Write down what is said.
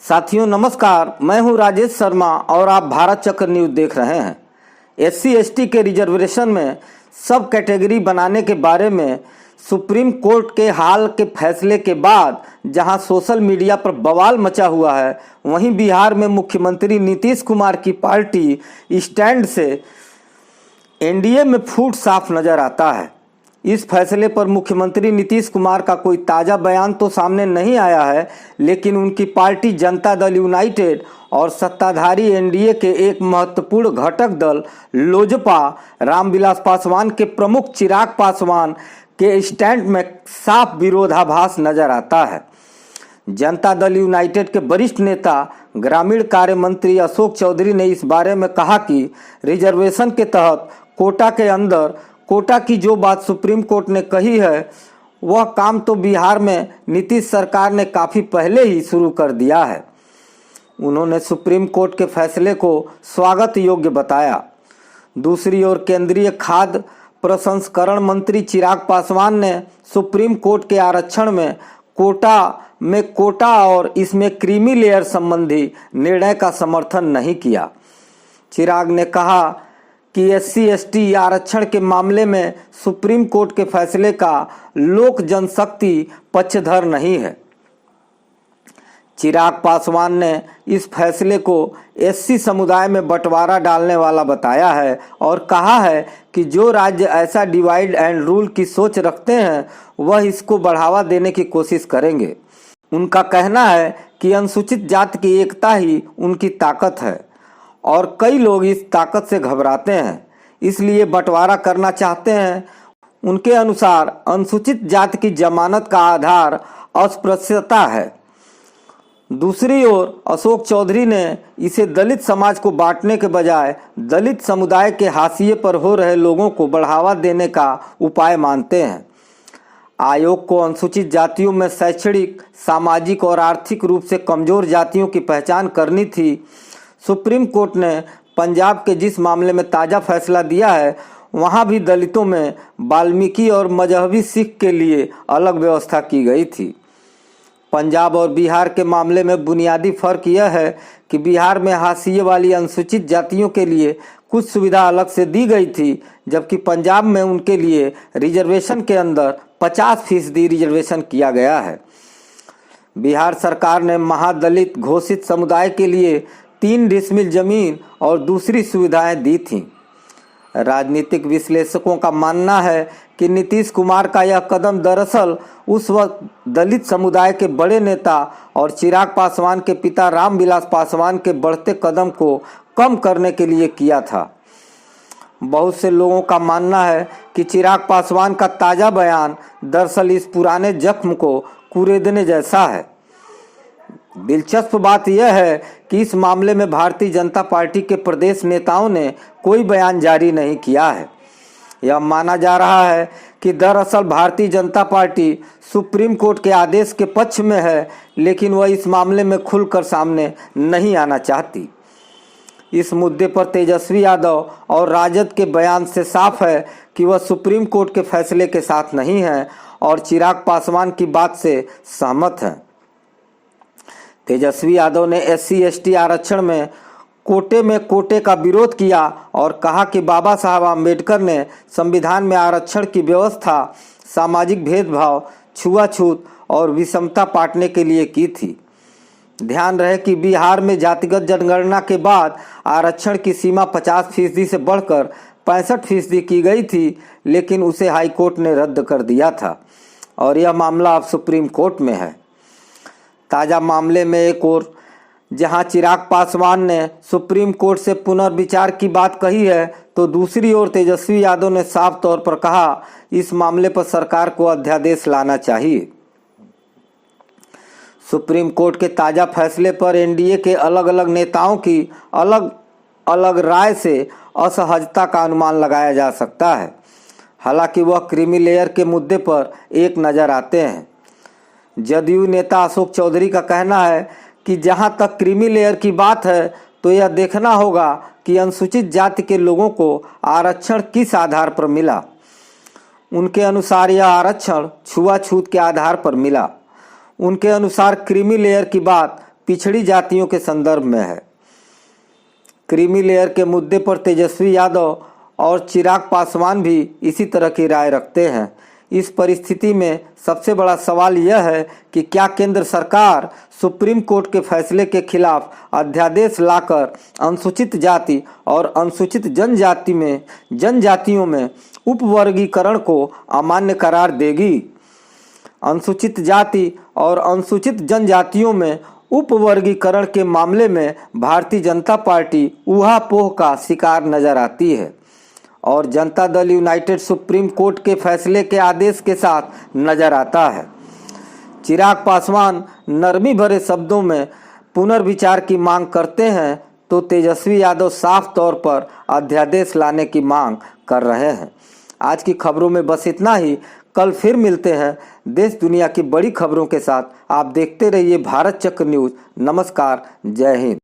साथियों नमस्कार, मैं हूं राजेश शर्मा और आप भारत चक्र न्यूज देख रहे हैं। एससी एसटी के रिजर्वेशन में सब कैटेगरी बनाने के बारे में सुप्रीम कोर्ट के हाल के फैसले के बाद जहां सोशल मीडिया पर बवाल मचा हुआ है, वहीं बिहार में मुख्यमंत्री नीतीश कुमार की पार्टी स्टैंड से एनडीए में फूट साफ नजर आता है। इस फैसले पर मुख्यमंत्री नीतीश कुमार का कोई ताज़ा बयान तो सामने नहीं आया है, लेकिन उनकी पार्टी जनता दल यूनाइटेड और सत्ताधारी एनडीए के एक महत्वपूर्ण घटक दल लोजपा रामविलास पासवान के प्रमुख चिराग पासवान के स्टैंड में साफ विरोधाभास नजर आता है। जनता दल यूनाइटेड के वरिष्ठ नेता ग्रामीण कार्य मंत्री अशोक चौधरी ने इस बारे में कहा कि रिजर्वेशन के तहत कोटा के अंदर कोटा की जो बात सुप्रीम कोर्ट ने कही है, वह काम तो बिहार में नीतीश सरकार ने काफ़ी पहले ही शुरू कर दिया है। उन्होंने सुप्रीम कोर्ट के फैसले को स्वागत योग्य बताया। दूसरी ओर केंद्रीय खाद्य प्रसंस्करण मंत्री चिराग पासवान ने सुप्रीम कोर्ट के आरक्षण में कोटा और इसमें क्रीमी लेयर संबंधी निर्णय का समर्थन नहीं किया। चिराग ने कहा कि एससी एसटी आरक्षण के मामले में सुप्रीम कोर्ट के फैसले का लोक जनशक्ति पक्षधर नहीं है। चिराग पासवान ने इस फैसले को एससी समुदाय में बंटवारा डालने वाला बताया है और कहा है कि जो राज्य ऐसा डिवाइड एंड रूल की सोच रखते हैं, वह इसको बढ़ावा देने की कोशिश करेंगे। उनका कहना है कि अनुसूचित जाति की एकता ही उनकी ताकत है और कई लोग इस ताकत से घबराते हैं, इसलिए बंटवारा करना चाहते हैं। उनके अनुसार अनुसूचित जाति की जमानत का आधार अस्पृश्यता है। दूसरी ओर अशोक चौधरी ने इसे दलित समाज को बांटने के बजाय दलित समुदाय के हाशिए पर हो रहे लोगों को बढ़ावा देने का उपाय मानते हैं। आयोग को अनुसूचित जातियों में शैक्षणिक, सामाजिक और आर्थिक रूप से कमजोर जातियों की पहचान करनी थी। सुप्रीम कोर्ट ने पंजाब के जिस मामले में ताज़ा फैसला दिया है, वहां भी दलितों में वाल्मीकि और मजहबी सिख के लिए अलग व्यवस्था की गई थी। पंजाब और बिहार के मामले में बुनियादी फर्क यह है कि बिहार में हाशिए वाली अनुसूचित जातियों के लिए कुछ सुविधा अलग से दी गई थी, जबकि पंजाब में उनके लिए रिजर्वेशन के अंदर 50% रिजर्वेशन किया गया है। बिहार सरकार ने महादलित घोषित समुदाय के लिए 3 डिसमिल जमीन और दूसरी सुविधाएं दी थीं। राजनीतिक विश्लेषकों का मानना है कि नीतीश कुमार का यह कदम दरअसल उस वक्त दलित समुदाय के बड़े नेता और चिराग पासवान के पिता रामविलास पासवान के बढ़ते कदम को कम करने के लिए किया था। बहुत से लोगों का मानना है कि चिराग पासवान का ताज़ा बयान दरअसल इस पुराने जख्म को कुरेदने जैसा है। दिलचस्प बात यह है कि इस मामले में भारतीय जनता पार्टी के प्रदेश नेताओं ने कोई बयान जारी नहीं किया है। यह माना जा रहा है कि दरअसल Bharatiya Janata party supreme court के आदेश के पक्ष में है, लेकिन वह इस मामले में खुलकर सामने नहीं आना चाहती। इस मुद्दे पर तेजस्वी यादव और राजद के बयान से साफ है कि वह सुप्रीम कोर्ट के फैसले के साथ नहीं है और चिराग पासवान की बात से सहमत हैं। तेजस्वी यादव ने एससी एसटी आरक्षण में कोटे का विरोध किया और कहा कि बाबा साहब आम्बेडकर ने संविधान में आरक्षण की व्यवस्था सामाजिक भेदभाव, छुआछूत और विषमता पाटने के लिए की थी। ध्यान रहे कि बिहार में जातिगत जनगणना के बाद आरक्षण की सीमा 50% से बढ़कर 65% की गई थी, लेकिन उसे हाईकोर्ट ने रद्द कर दिया था और यह मामला अब सुप्रीम कोर्ट में है। ताज़ा मामले में एक और जहां चिराग पासवान ने सुप्रीम कोर्ट से पुनर्विचार की बात कही है, तो दूसरी ओर तेजस्वी यादव ने साफ तौर पर कहा इस मामले पर सरकार को अध्यादेश लाना चाहिए। सुप्रीम कोर्ट के ताज़ा फैसले पर एनडीए के अलग अलग नेताओं की अलग अलग राय से असहजता का अनुमान लगाया जा सकता है। हालांकि वह क्रीमी लेयर के मुद्दे पर एक नज़र आते हैं। जदयू नेता अशोक चौधरी का कहना है कि जहां तक क्रीमी लेयर की बात है, तो यह देखना होगा कि अनुसूचित जाति के लोगों को आरक्षण किस आधार पर मिला। उनके अनुसार यह आरक्षण छुआछूत के आधार पर मिला। उनके अनुसार क्रीमी लेयर की बात पिछड़ी जातियों के संदर्भ में है। क्रीमी लेयर के मुद्दे पर तेजस्वी यादव और चिराग पासवान भी इसी तरह की राय रखते हैं। इस परिस्थिति में सबसे बड़ा सवाल यह है कि क्या केंद्र सरकार सुप्रीम कोर्ट के फैसले के खिलाफ अध्यादेश लाकर अनुसूचित जाति और अनुसूचित जनजातियों में उपवर्गीकरण को अमान्य करार देगी। अनुसूचित जाति और अनुसूचित जनजातियों में उपवर्गीकरण के मामले में भारतीय जनता पार्टी ऊहापोह का शिकार नजर आती है और Janata Dal United supreme court के फैसले के आदेश के साथ नजर आता है। चिराग पासवान नरमी भरे शब्दों में पुनर्विचार की मांग करते हैं तो तेजस्वी यादव साफ तौर पर अध्यादेश लाने की मांग कर रहे हैं। आज की खबरों में बस इतना ही। कल फिर मिलते हैं देश दुनिया की बड़ी खबरों के साथ। आप देखते रहिए भारत चक्र न्यूज। नमस्कार, जय हिंद।